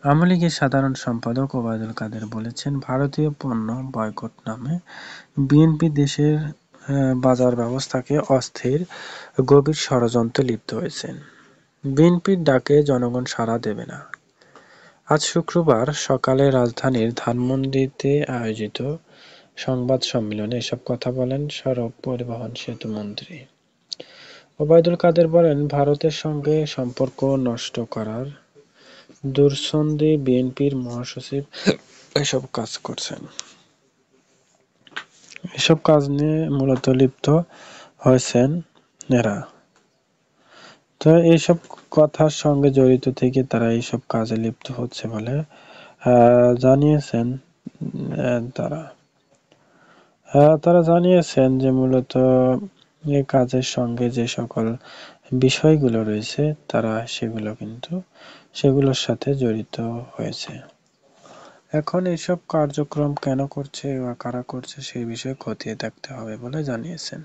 আওয়ামী লীগের সাধারণ সম্পাদক ওবায়দুল কাদের বলেছেন, ভারতীয় পণ্য বয়কট নামে বিএনপি দেশের বাজার ব্যবস্থাকে অস্থির গভীর ষড়যন্ত্রে লিপ্ত হয়েছে। বিএনপির ডাকে জনগণ সাড়া দেবে না। আজ শুক্রবার সকালে রাজধানীর ধানমন্ডিতে আয়োজিত সংবাদ সম্মেলনে এসব কথা বলেন সড়ক পরিবহন সেতু মন্ত্রী ওবায়দুল কাদের। বলেন, ভারতের সঙ্গে সম্পর্ক নষ্ট করার দুঃসন্দি বিএনপির মহাসচিব এসব কাজ করছেন। এসব কাজ নিয়ে মূলত লিপ্ত হয়েছেন এরা। তো এইসব কথার সঙ্গে জড়িত থেকে তারা এইসব কাজে লিপ্ত হচ্ছে বলে জানিয়েছেন তারা জানিয়েছেন যে মূলত এই কাজের সঙ্গে যে সকল বিষয়গুলো রয়েছে তারা সেগুলোর সাথে জড়িত হয়েছে। এখন এইসব কার্যক্রম কেন করছে বা কারা করছে সেই বিষয়ে খতিয়ে দেখতে হবে বলে জানিয়েছেন।